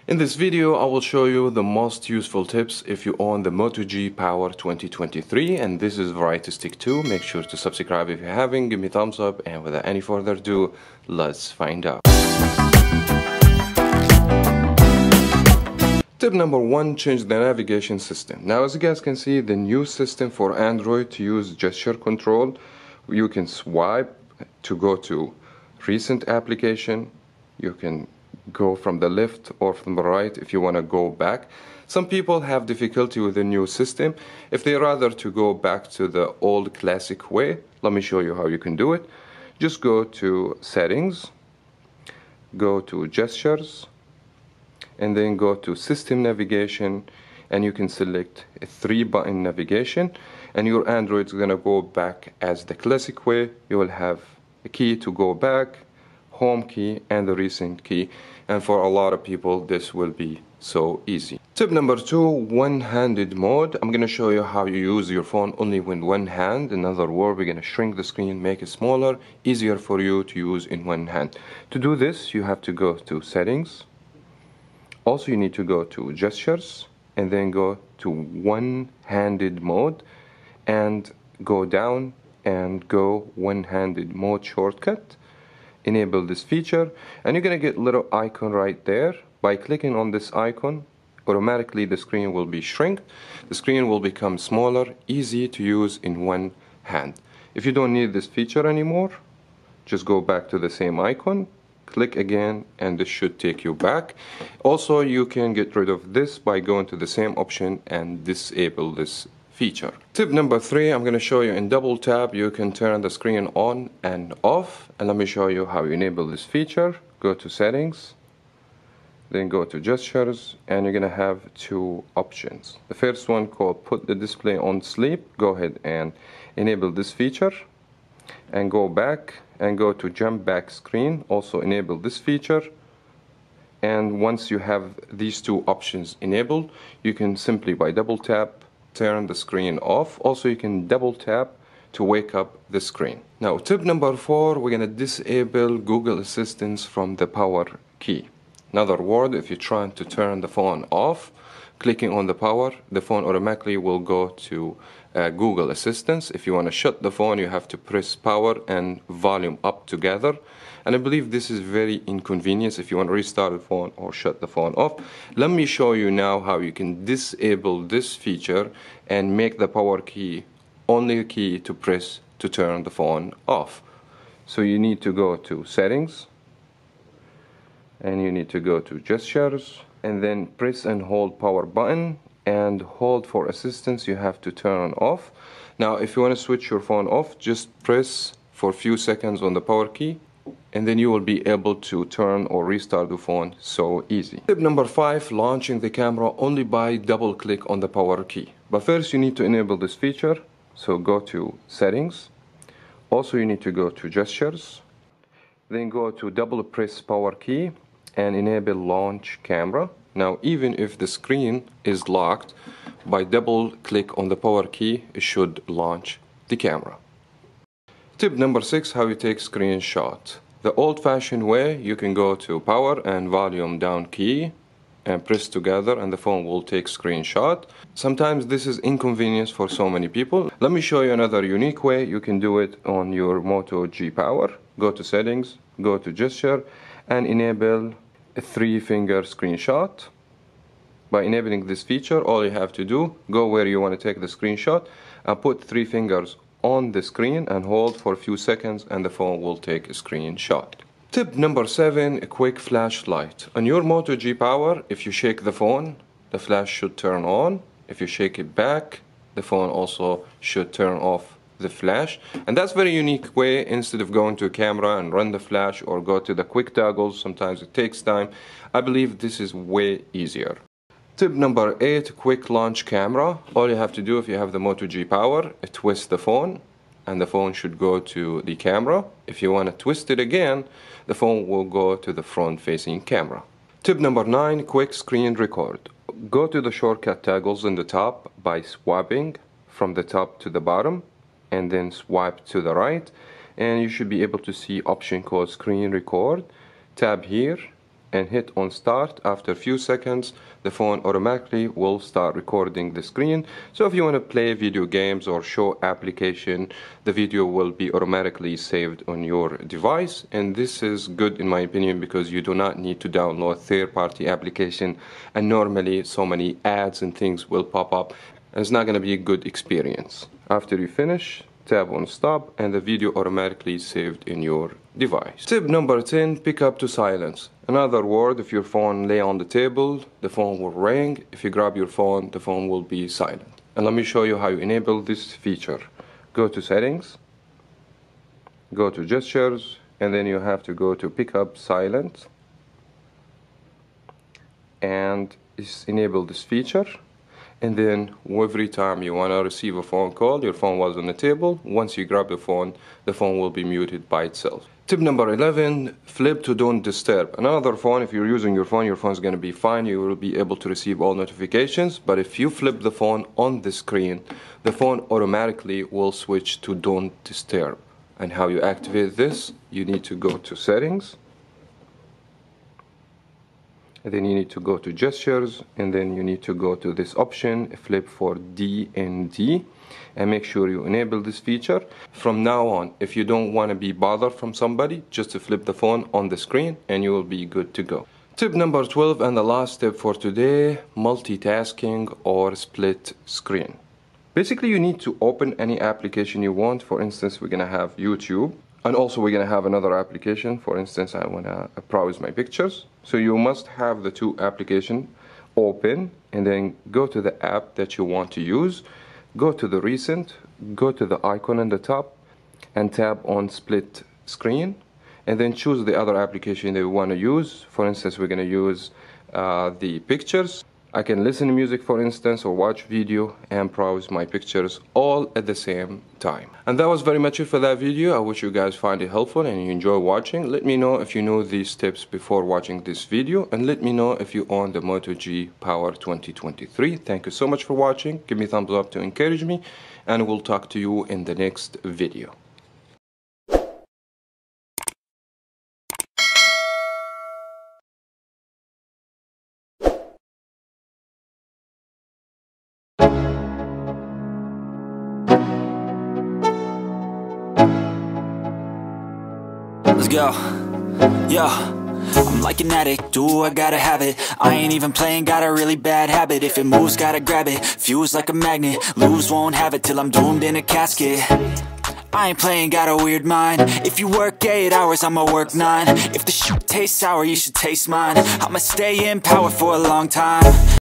In this video, I will show you the most useful tips if you own the Moto G Power 2023, and this is Variety Stick 2. Make sure to subscribe if you haven't, give me a thumbs up, and without any further ado, let's find out. Tip number 1, change the navigation system. Now, as you guys can see, the new system for Android to use gesture control, you can swipe to go to recent application, you can go from the left or from the right if you want to go back. Some people have difficulty with the new system. If they rather to go back to the old classic way, let me show you how you can do it. Just go to settings, go to gestures, and then go to system navigation, and you can select a 3-button navigation, and your Android is going to go back as the classic way. You will have a key to go back, home key, and the recent key, and for a lot of people this will be so easy. Tip number 2, one-handed mode. I'm going to show you how you use your phone only with one hand. In other words, we're going to shrink the screen, make it smaller, easier for you to use in one hand. To do this, you have to go to settings. Also, you need to go to gestures and then go to one-handed mode and go down and go one-handed mode shortcut. Enable this feature, and you're going to get a little icon right there. By clicking on this icon, automatically the screen will be shrunk. The screen will become smaller, easy to use in one hand. If you don't need this feature anymore, just go back to the same icon, click again, and this should take you back. Also, you can get rid of this by going to the same option and disable this feature. Tip number 3, I'm going to show you in double tap you can turn the screen on and off, and let me show you how you enable this feature. Go to settings, then go to gestures, and you're going to have 2 options. The first one called put the display on sleep. Go ahead and enable this feature and go back and go to jump back screen. Also enable this feature, and once you have these 2 options enabled, you can simply by double tap turn the screen off. Also, you can double tap to wake up the screen. Now, tip number 4, we're going to disable Google Assistant from the power key. In other words, if you're trying to turn the phone off, clicking on the power, the phone automatically will go to Google Assistant. If you want to shut the phone, you have to press power and volume up together. And I believe this is very inconvenient if you want to restart the phone or shut the phone off. Let me show you now how you can disable this feature and make the power key only a key to press to turn the phone off. So you need to go to settings, and you need to go to gestures, and then press and hold power button and hold for assistance. You have to turn off. Now if you want to switch your phone off, just press for a few seconds on the power key, and then you will be able to turn or restart the phone so easy. Tip number 5, launching the camera only by double click on the power key. But first you need to enable this feature, so go to settings. Also you need to go to gestures, then go to double press power key and enable launch camera. Now even if the screen is locked, by double click on the power key it should launch the camera. Tip number 6, how you take screenshot. The old-fashioned way, you can go to power and volume down key and press together, and the phone will take screenshot. Sometimes this is inconvenience for so many people. Let me show you another unique way you can do it on your Moto G Power. Go to settings, go to gesture, and enable a 3-finger screenshot. By enabling this feature, all you have to do, go where you want to take the screenshot and put 3 fingers on the screen and hold for a few seconds, and the phone will take a screenshot. Tip number 7, a quick flashlight. On your Moto G Power, if you shake the phone, the flash should turn on. If you shake it back, the phone also should turn off the flash. And that's very unique way. Instead of going to a camera and run the flash or go to the quick toggles, sometimes it takes time. I believe this is way easier. Tip number 8, quick launch camera. All you have to do if you have the Moto G Power, twist the phone, and the phone should go to the camera. If you want to twist it again, the phone will go to the front-facing camera. Tip number 9, quick screen record. Go to the shortcut toggles in the top by swiping from the top to the bottom, and then swipe to the right, and you should be able to see option called screen record. Tap here, and hit on start. After a few seconds, the phone automatically will start recording the screen. So if you want to play video games or show application, the video will be automatically saved on your device. And this is good in my opinion because you do not need to download third-party application, and normally so many ads and things will pop up, and it's not going to be a good experience. After you finish, tap on stop and the video automatically saved in your device. Tip number 10, pick up to silence. In other words, if your phone lay on the table, the phone will ring. If you grab your phone, the phone will be silent. And let me show you how you enable this feature. Go to settings, go to gestures, and then you have to go to pick up silent and enable this feature. And then every time you want to receive a phone call, your phone was on the table, once you grab the phone will be muted by itself. Tip number 11, flip to don't disturb. Another phone, if you're using your phone is going to be fine. You will be able to receive all notifications. But if you flip the phone on the screen, the phone automatically will switch to don't disturb. And how you activate this, you need to go to settings. And then you need to go to gestures, and then you need to go to this option, flip for DND, and make sure you enable this feature. From now on, if you don't want to be bothered from somebody, just to flip the phone on the screen and you will be good to go. Tip number 12 and the last tip for today, multitasking or split screen. Basically, you need to open any application you want. For instance, we're gonna have YouTube. And also we're going to have another application. For instance, I want to browse my pictures. So you must have the two applications open and then go to the app that you want to use. Go to the recent, go to the icon on the top and tap on split screen. And then choose the other application that we want to use. For instance, we're going to use the pictures. I can listen to music, for instance, or watch video and browse my pictures all at the same time. And that was very much it for that video. I wish you guys find it helpful and you enjoy watching. Let me know if you know these tips before watching this video, and let me know if you own the Moto G Power 2023. Thank you so much for watching. Give me a thumbs up to encourage me, and we'll talk to you in the next video. Let's go. Yo, I'm like an addict, do I gotta have it. I ain't even playing, got a really bad habit. If it moves, gotta grab it, fuse like a magnet. Lose, won't have it till I'm doomed in a casket. I ain't playing, got a weird mind. If you work 8 hours, I'ma work 9. If the shit tastes sour, you should taste mine. I'ma stay in power for a long time.